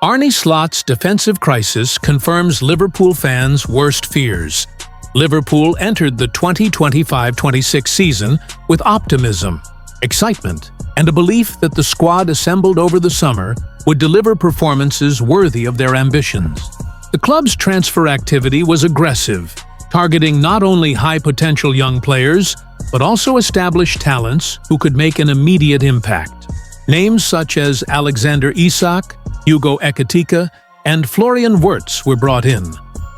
Arne Slot's defensive crisis confirms Liverpool fans' worst fears. Liverpool entered the 2025-26 season with optimism, excitement, and a belief that the squad assembled over the summer would deliver performances worthy of their ambitions. The club's transfer activity was aggressive, targeting not only high-potential young players, but also established talents who could make an immediate impact. Names such as Alexander Isak, Hugo Ekitike, and Florian Wirtz were brought in,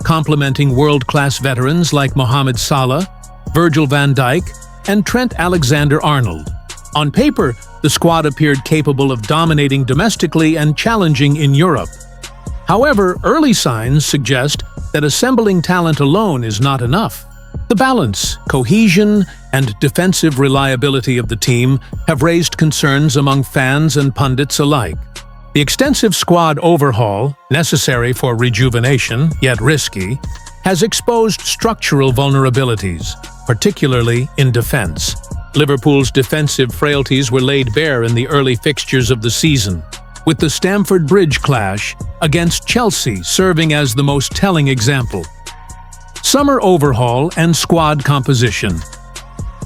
complementing world-class veterans like Mohamed Salah, Virgil van Dijk, and Trent Alexander-Arnold. On paper, the squad appeared capable of dominating domestically and challenging in Europe. However, early signs suggest that assembling talent alone is not enough. The balance, cohesion, and defensive reliability of the team have raised concerns among fans and pundits alike. The extensive squad overhaul, necessary for rejuvenation, yet risky, has exposed structural vulnerabilities, particularly in defense. Liverpool's defensive frailties were laid bare in the early fixtures of the season, with the Stamford Bridge clash against Chelsea serving as the most telling example. Summer overhaul and squad composition.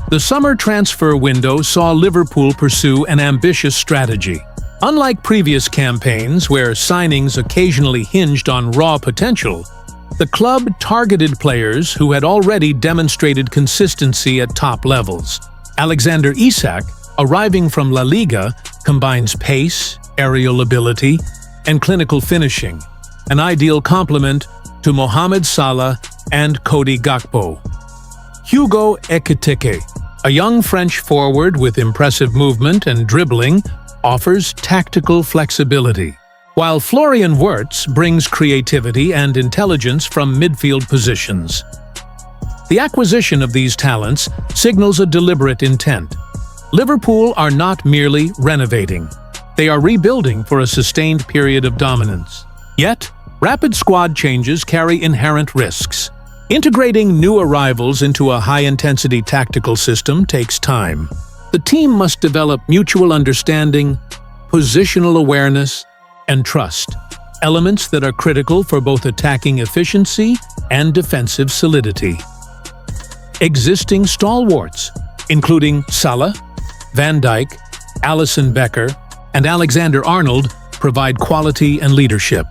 The summer transfer window saw Liverpool pursue an ambitious strategy. Unlike previous campaigns where signings occasionally hinged on raw potential, the club targeted players who had already demonstrated consistency at top levels. Alexander Isak, arriving from La Liga, combines pace, aerial ability, and clinical finishing, an ideal complement to Mohamed Salah and Cody Gakpo. Hugo Ekitike, a young French forward with impressive movement and dribbling, offers tactical flexibility, while Florian Wirtz brings creativity and intelligence from midfield positions. The acquisition of these talents signals a deliberate intent. Liverpool are not merely renovating. They are rebuilding for a sustained period of dominance. Yet, rapid squad changes carry inherent risks. Integrating new arrivals into a high-intensity tactical system takes time. The team must develop mutual understanding, positional awareness, and trust, elements that are critical for both attacking efficiency and defensive solidity. Existing stalwarts, including Salah, Van Dijk, Alisson Becker, and Alexander-Arnold, provide quality and leadership.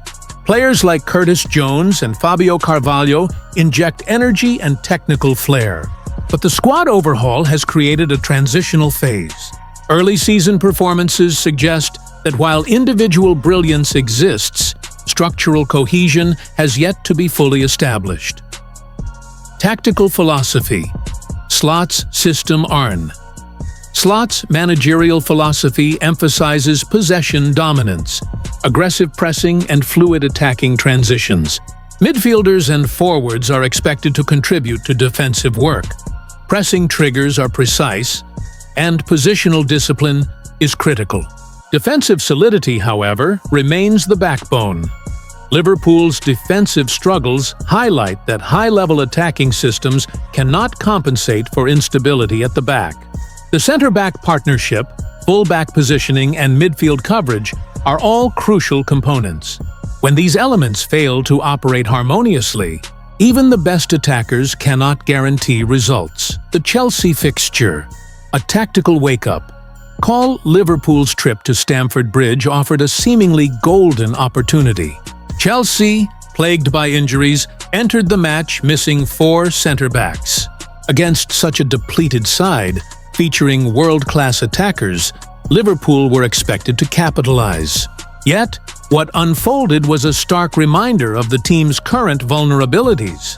Players like Curtis Jones and Fabio Carvalho inject energy and technical flair. But the squad overhaul has created a transitional phase. Early season performances suggest that while individual brilliance exists, structural cohesion has yet to be fully established. Tactical philosophy. Slot's system Arne. Slot's managerial philosophy emphasizes possession dominance, aggressive pressing, and fluid attacking transitions. Midfielders and forwards are expected to contribute to defensive work. Pressing triggers are precise, and positional discipline is critical. Defensive solidity, however, remains the backbone. Liverpool's defensive struggles highlight that high-level attacking systems cannot compensate for instability at the back. The center-back partnership, full-back positioning, and midfield coverage are all crucial components. When these elements fail to operate harmoniously, even the best attackers cannot guarantee results. The Chelsea fixture, a tactical wake-up call. Liverpool's trip to Stamford Bridge offered a seemingly golden opportunity. Chelsea, plagued by injuries, entered the match missing 4 centre-backs. Against such a depleted side, featuring world-class attackers, Liverpool were expected to capitalize. Yet, what unfolded was a stark reminder of the team's current vulnerabilities.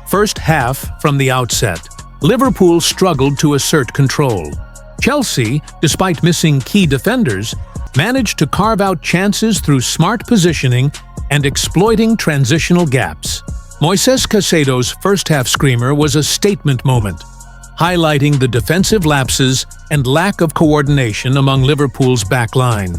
First half, from the outset, Liverpool struggled to assert control. Chelsea, despite missing key defenders, managed to carve out chances through smart positioning and exploiting transitional gaps. Moises Caicedo's first-half screamer was a statement moment, highlighting the defensive lapses and lack of coordination among Liverpool's back line.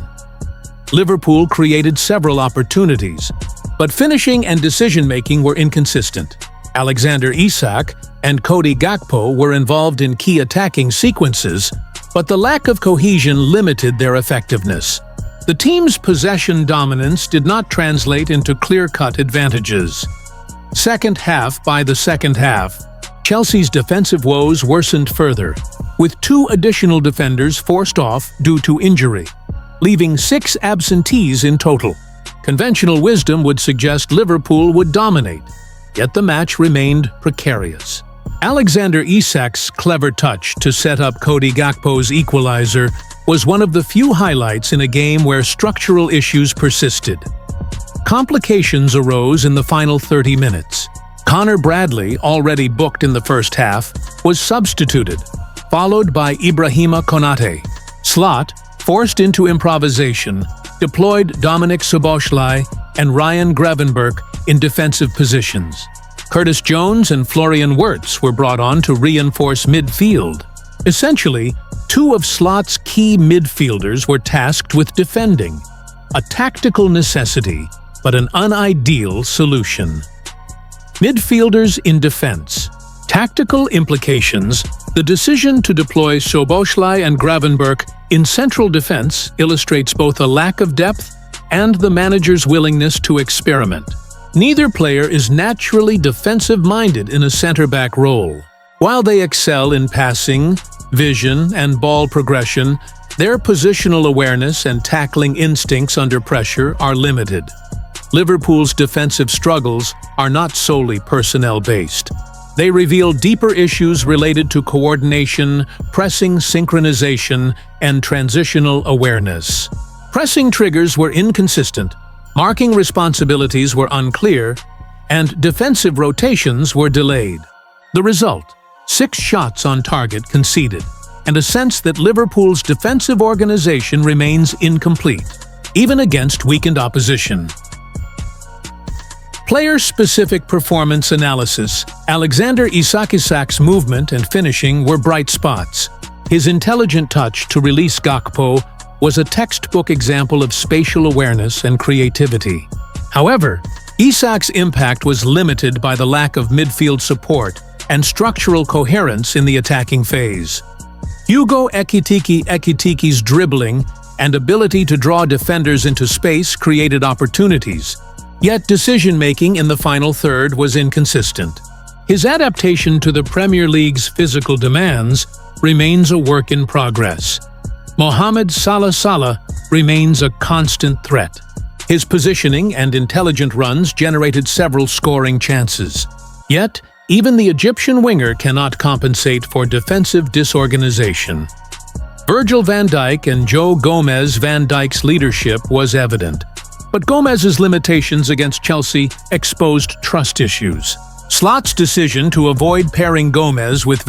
Liverpool created several opportunities, but finishing and decision-making were inconsistent. Alexander Isak and Cody Gakpo were involved in key attacking sequences, but the lack of cohesion limited their effectiveness. The team's possession dominance did not translate into clear-cut advantages. By the second half, Chelsea's defensive woes worsened further, with 2 additional defenders forced off due to injury, leaving 6 absentees in total. Conventional wisdom would suggest Liverpool would dominate, yet the match remained precarious. Alexander Isak's clever touch to set up Cody Gakpo's equalizer was one of the few highlights in a game where structural issues persisted. Complications arose in the final 30 minutes. Connor Bradley, already booked in the first half, was substituted, followed by Ibrahima Konate. Slot, forced into improvisation, deployed Dominik Szoboszlai and Ryan Gravenberch in defensive positions. Curtis Jones and Florian Wirtz were brought on to reinforce midfield. Essentially, 2 of Slot's key midfielders were tasked with defending, a tactical necessity, but an unideal solution. Midfielders in defense. Tactical implications. The decision to deploy Szoboszlai and Gravenberch in central defense illustrates both a lack of depth and the manager's willingness to experiment. Neither player is naturally defensive-minded in a center-back role. While they excel in passing, vision, and ball progression, their positional awareness and tackling instincts under pressure are limited. Liverpool's defensive struggles are not solely personnel-based. They reveal deeper issues related to coordination, pressing synchronization, and transitional awareness. Pressing triggers were inconsistent, marking responsibilities were unclear, and defensive rotations were delayed. The result: 6 shots on target conceded, and a sense that Liverpool's defensive organization remains incomplete, even against weakened opposition. Player-specific performance analysis. Alexander Isak's movement and finishing were bright spots. His intelligent touch to release Gakpo was a textbook example of spatial awareness and creativity. However, Isak's impact was limited by the lack of midfield support and structural coherence in the attacking phase. Hugo Ekitiki's dribbling and ability to draw defenders into space created opportunities, yet decision-making in the final third was inconsistent. His adaptation to the Premier League's physical demands remains a work in progress. Mohamed Salah remains a constant threat. His positioning and intelligent runs generated several scoring chances. Yet, even the Egyptian winger cannot compensate for defensive disorganization. Virgil van Dijk and Joe Gomez-Van Dijk's leadership was evident, but Gomez's limitations against Chelsea exposed trust issues. Slot's decision to avoid pairing Gomez with